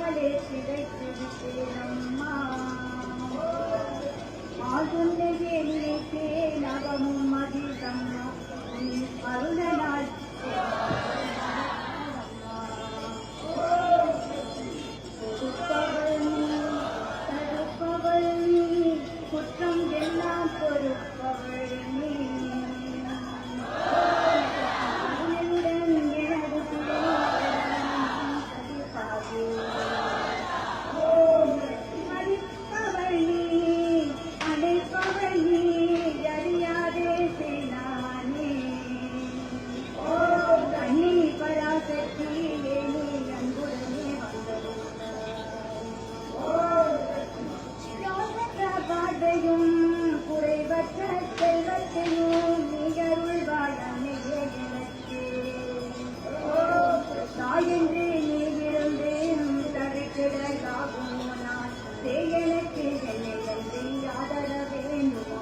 தெரியாமலே கிடைத்திருக்கிறேனம்மா. ஆகுன்னையே நினைத்தேன் அகமும் அதிகம்மா அருணனால் தடுப்பவள் நீ குற்றம் எல்லாம் பொறுப்பவள் நீ குறைவற்ற செல்வத்தையும் நிகழ்வுள் வாழமையே எனக்கு தாயென்று நீ இருந்தேன் தடுக்கிடலாகும் நான் எனக்கு என்னை என்று ஆதர வேண்டும்.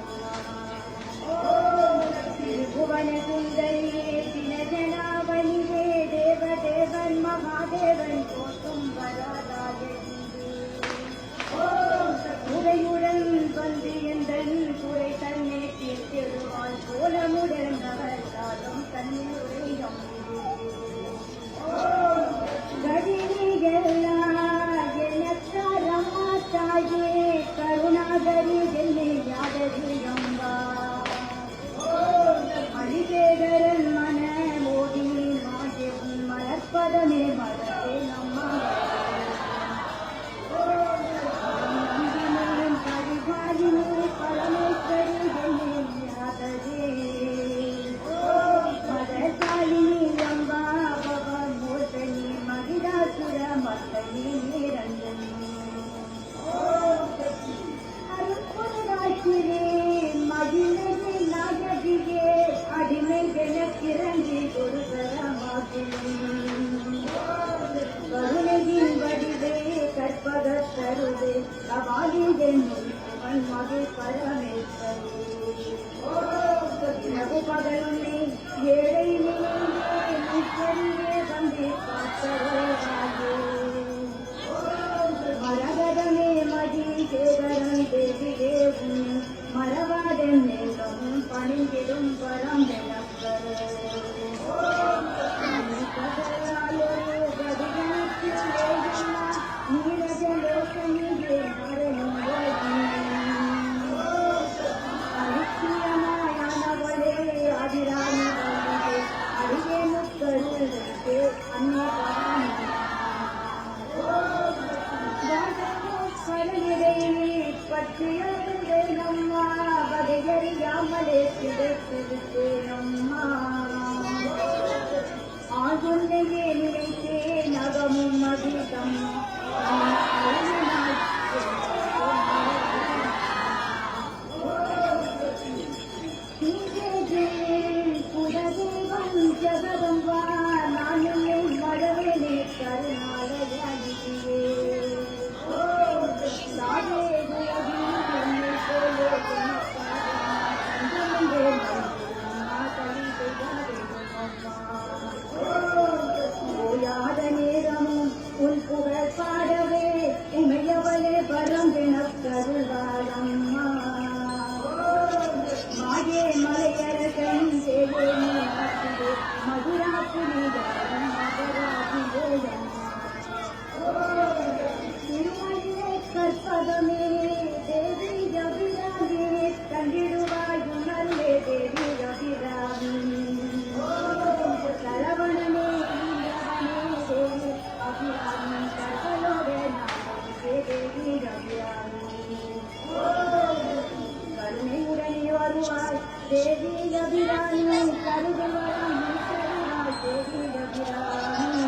திருபுவன சுந்தரியே தினஜனாவணியே தேவதேவன் மகாதேவன் போற்றும் வராதாயே உரையுடன் வந்து எந்தன் குறை தன்னை தீர்த்திடுவான் கோலமுடன் அவர்தாலும் தன்னில் உரையம் கதிரிகளா எனக்காரம்மா தாயே கருணாகரி என்னை யாதகிரம்பா அடிகேகரன் மன மோதினி மாஜன் மலர்பதமே மலரே நம்மா அடிமைகளுக்கிறங்கி ஒரு கருணையின் வடிவே கற்பக தருவே அவாலிதன் மகிழ் பரமேஸ்வரி பகலுமே ஏழை நீயே வந்தே பார்த்தரே மரகதமே மதி சேகரம் தேவியே மரவாதன் நேரம் பணிந்திடும் பரம் நீரஜலோகனியே அரிசியமாயானவளே ஆதிராணி அடியே முக்கருளே அன்னை பற்றியே நம்மா வகையறியாமலே கிடைத்திருக்கேனம்மா. ஆகுன்னையே நினைத்தேன் அகமும் அதிகம் புரதேவம் ஜகதம்பா நானே மழவேனே கருணாலயாகியே ஓயாத நேரமும் உன் புகழ் பாடவே உமையவளே வரம் எனக்கருள்வாளம்மா. மாயே மலையரசன் தேவே மதுராபுரி திருமணிலே கற்பகமே தேவி ரவிராமே கண்டிடுவாயுமல்லே தேவி ரவிராமி சரவணமே தேவி அபிராமி கற்பலோட தேவி ரவிராமி கருணையுடனே வருவாய் தேவி ரவிராமி கருதுவரம் தேவி ரவிராமி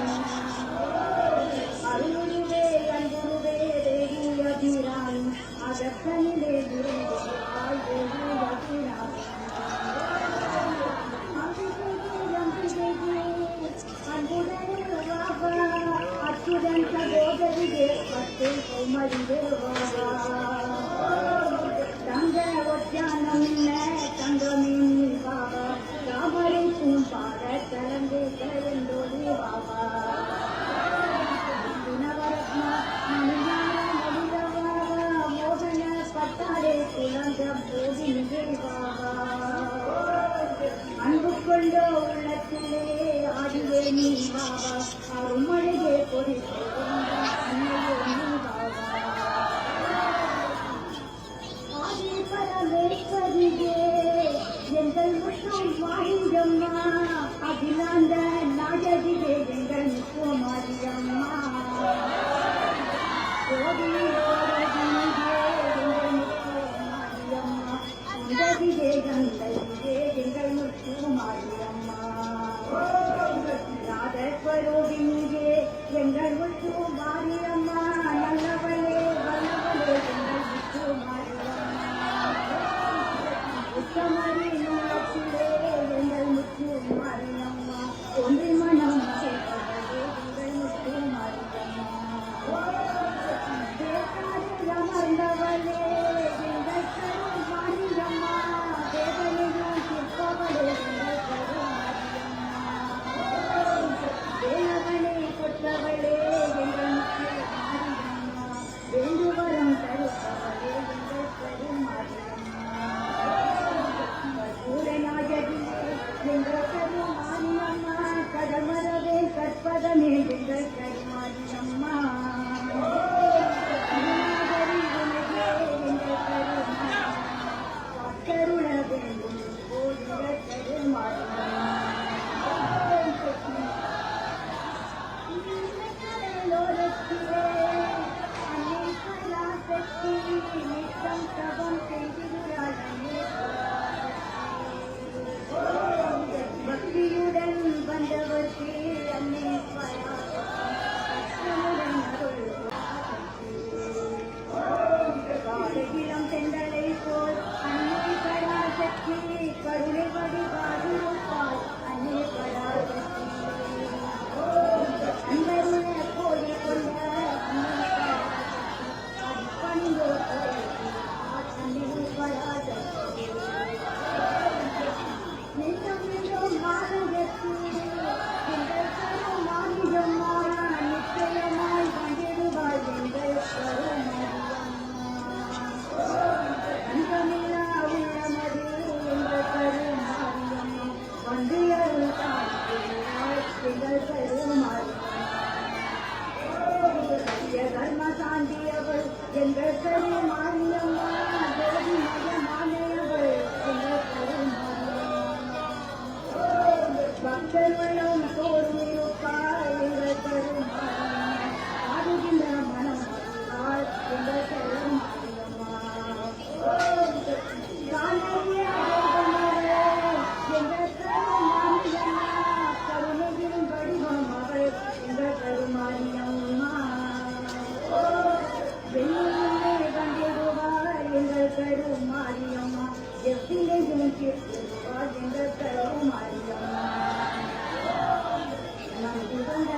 அருளுருவே அன்புருவே தேவி அபிராமி அதற்கனிலே குருவாய் தேவி அபிராமி அன்புடன் அச்சுடன் சகோதரியே பத்து கௌமரிவே தங்க ஒற்றானம் தங்கமின் பாபா தாமரை பூம்பாட கலந்து கலந்தோடி பாபா நவரத்னா நீவாவா அருமழையே பொறித்து அன்னையே நீவாவா ஆதி பரமேஸ்வரியே எங்கள் முற்றும் வாழியம்மா அகிலாண்ட நாயகியே எங்கள் முத்துமாரியம்மா கோடி உதவியே கந்தையே எங்கள் முத்துமாரியம்மா ராதஸ்வரூபிணியே எங்கள் முத்துமாரியம்மா நல்லவளே வல்லவளே எங்கள் முத்துமாரியம்மா உத்தமரி நலத்திலே எங்கள் முத்துமாரியம்மா ஒன்று மனம் சேர்ப்பதே எங்கள் முத்துமாரியம்மா அமர்ந்தவளே எங்கள் கருமாரியம்மா வேதனையும் சிற்பவளே எங்கள் கருமாரியம்மா வேலவனே கொற்றவளே எங்கள் முத்துமாரியம்மா வேண்டுவரம் தருப்பவளே எங்கள் கருமாரியம்மா சூரநாயகியே எங்கள் கருமாரியம்மா கடமரவே கற்பதமே எங்கள் கருமாரியம்மா கருண வேண்டும் கோடிய கருமாரியம்மா அன்னை கலாசக்தி நித்தம் தவம் செய்திருக்கிறாளே பக்தியுடன் வந்தவர்க்கு அன்னை பராசக்தியுடன் அருள் காலையிலம் செந்தலை போல் அன்னை பராசக்தி கருணை வடிவாதிருப்பாள் அன்னை பராசக்தி அன்பருள கோடி கொண்ட அன்னை பராசக்தி பணிந்தோ அன்னை பராசக்தி நித்தம் நித்தம் மாதகத்தி எங்கள் கருமாரியம்மா நிச்சயமாய் வந்திடுவாள் எங்கள் கருமாரியம்மா அந்தமில்லா உள்ளமது எங்கள் கருமாரியம்மா வந்து அருள் காண்கிறாள் எங்கள் கருமாரியம்மா தர்ம சாந்தியவள் எங்கள் கருமாரியம்மா ஜோதிமயமானவள் எங்கள் கருமாரியம்மா பக்தர்களும் தோறும் இருப்பாள் எங்கள் கருமாரியம்மா ஆடுகின்ற மனம் அறிவாள் எங்கள் கருமாரியம்மா எங்கள் கருமாரியம்மா கருணையின் வடிவம் அவள் எங்கள் கருமாரியம்மா வெள்ளியிலே வந்திடுவாள் எங்கள் கருமாரியம்மா எவ்விலையும் தீர்த்திடுவாள் எங்கள் கருமாரியம்மா நம்பி வந்த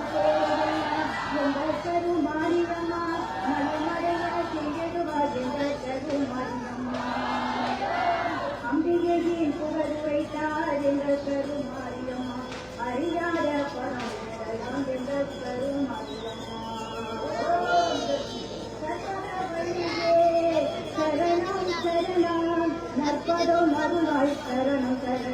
எங்கள் கருமாரியம்மா மலைமலைய செய்திடுவாள் எங்கள் கருமாரியம்மா அம்பிகையின் புகழ் வைத்தாள் எங்கள் கருமாரியம்மா அறியாத பணம் எங்கள் கருமாரியம்மா சரணம் சரணம் நற்பதம் அருளாய் சரணம் சரணம்